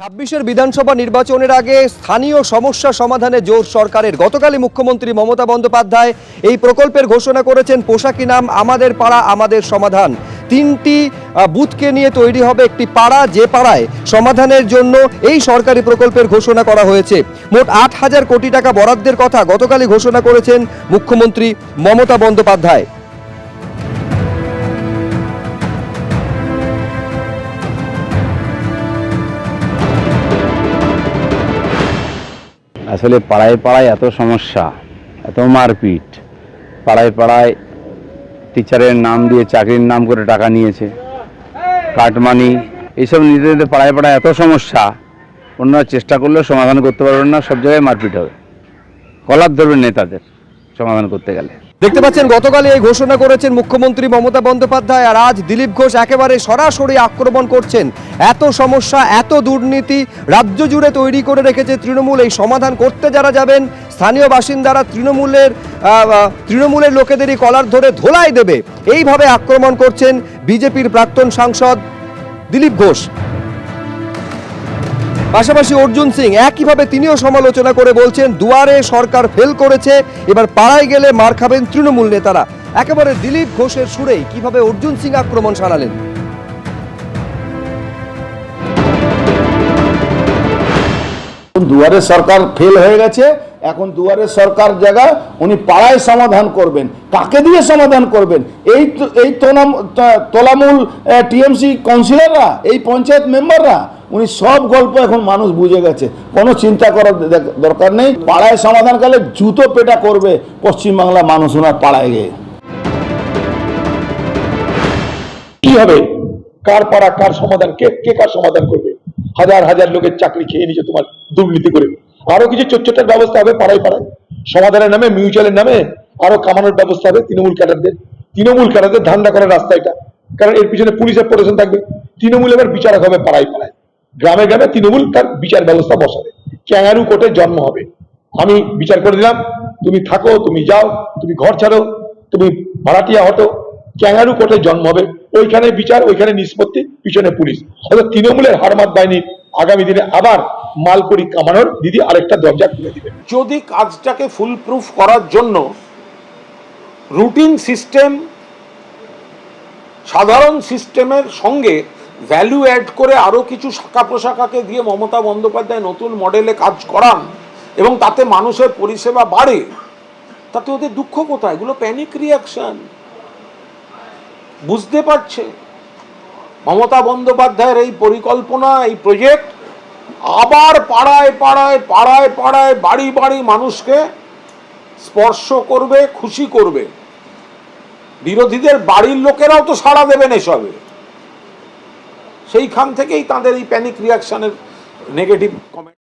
২৬-এর বিধানসভা নির্বাচনের আগে স্থানীয় সমস্যা সমাধানে জোর সরকারের। গতকালই মুখ্যমন্ত্রী মমতা বন্দ্যোপাধ্যায় এই প্রকল্পের ঘোষণা করেছেন। পোশাকি নাম আমাদের পাড়া আমাদের সমাধান। ৩টি বুথকে নিয়ে তৈরি হবে একটি পাড়া, যে পাড়ায় সমাধানের জন্য এই সরকারি প্রকল্পের ঘোষণা করা হয়েছে। মোট ৮,০০০ কোটি টাকা বরাদ্দের কথা গতকালই ঘোষণা করেছেন মুখ্যমন্ত্রী মমতা বন্দ্যোপাধ্যায়। আসলে পাড়ায় পাড়ায় এত সমস্যা, এত মারপিট, পাড়ায় পাড়ায় টিচারের নাম দিয়ে চাকরির নাম করে টাকা নিয়েছে, কাটমানি, এইসব নিতে নিতে পাড়ায় পাড়ায় এত সমস্যা, অন্যরা চেষ্টা করলেও সমাধান করতে পারবেন না। সব জায়গায় মারপিট হবে, কলার ধরবেন নেতাদের সমাধান করতে গেলে। দেখতে পাচ্ছেন গতকালই এই ঘোষণা করেছেন মুখ্যমন্ত্রী মমতা বন্দ্যোপাধ্যায়, আর আজ দিলীপ ঘোষ একেবারে সরাসরি আক্রমণ করছেন। এত সমস্যা, এত দুর্নীতি রাজ্য জুড়ে তৈরি করে রেখেছে তৃণমূল। এই সমাধান করতে যারা যাবেন স্থানীয় বাসিন্দারা তৃণমূলের লোকেদেরই কলার ধরে ধোলাই দেবে, এইভাবে আক্রমণ করছেন বিজেপির প্রাক্তন সাংসদ দিলীপ ঘোষ। পাশাপাশি অর্জুন সিং একইভাবে তিনিও সমালোচনা করে বলছেন, দুয়ারে সরকার ফেল করেছে, এবার পাড়ায় গেলে মার খাবেন তৃণমূল নেতারা। একেবারে দিলীপ ঘোষের সুরেই কিভাবে অর্জুন সিং আক্রমণ শানালেন। দুয়ারে সরকার ফেল হয়ে গেছে, এখন দুয়ারে সরকার জায়গায় উনি পাড়ায় সমাধান করবেন। কাকে দিয়ে সমাধান করবেন? এই তোলামূল টিএমসি কাউন্সিলররা, এই পঞ্চায়েত মেম্বাররা, উনি সব গল্প এখন মানুষ বুঝে গেছে, কোনো চিন্তা করার দরকার নেই। পাড়ায় সমাধান করলে জুতো পেটা করবে পশ্চিমবাংলা মানুষ ওনার পাড়ায় গিয়ে। কি হবে? কার পাড়া কার সমাধান, কে কার সমাধান করবে? হাজার হাজার লোকের চাকরি খেয়ে নিচ্ছে তোমার দুর্নীতি করে। আরো কিছু চোটচোটার ব্যবস্থা হবে পাড়ায় পাড়ায়, সমাধানের নামে, মিউচুয়ালের নামে আরো কামানোর ব্যবস্থা হবে তৃণমূল ক্যাডারদের ধান্দা করার রাস্তা এটা। কারণ এর পিছনে পুলিশের প্রোটেকশন থাকবে। তৃণমূল এবার বিচারক হবে পাড়ায় পাড়ায়, গ্রামে গ্রামে তৃণমূল তার বিচার ব্যবস্থা বসাবে। ক্যাঙ্গারু কোর্টের জন্ম হবে। আমি বিচার করে দিলাম, তুমি থাকো, তুমি যাও, তুমি ঘর ছাড়ো, তুমি ভাড়াটিয়া হটো, ক্যাঙ্গারু কোর্টের জন্ম হবে। ওইখানে বিচার, ওইখানে নিষ্পত্তি, পিছনে পুলিশ। অর্থাৎ তৃণমূলের হারমাত বাহিনী আগামী দিনে আবার মালকড়ি কামানোর দিদি আরেকটা দরজা খুলে দিবে। যদি কাজটাকে ফুল প্রুফ করার জন্য রুটিন সিস্টেম, সাধারণ সিস্টেমের সঙ্গে ভ্যালু অ্যাড করে আরো কিছু শাখা প্রশাখাকে দিয়ে মমতা বন্দ্যোপাধ্যায় নতুন মডেলে কাজ করান এবং তাতে মানুষের পরিষেবা বাড়ে, তাতে ওদের দুঃখ কোথায়? এগুলো প্যানিক রিয়াকশন। বুঝতে পারছে মমতা বন্দ্যোপাধ্যায়ের এই পরিকল্পনা, এই প্রজেক্ট আবার পাড়ায় পাড়ায় পাড়ায় পাড়ায় বাড়ি বাড়ি মানুষকে স্পর্শ করবে, খুশি করবে। বিরোধীদের বাড়ির লোকেরাও তো সাড়া দেবেন এসবে। সেইখান থেকেই তাদের এই প্যানিক রিয়াকশনের নেগেটিভ কমেন্ট।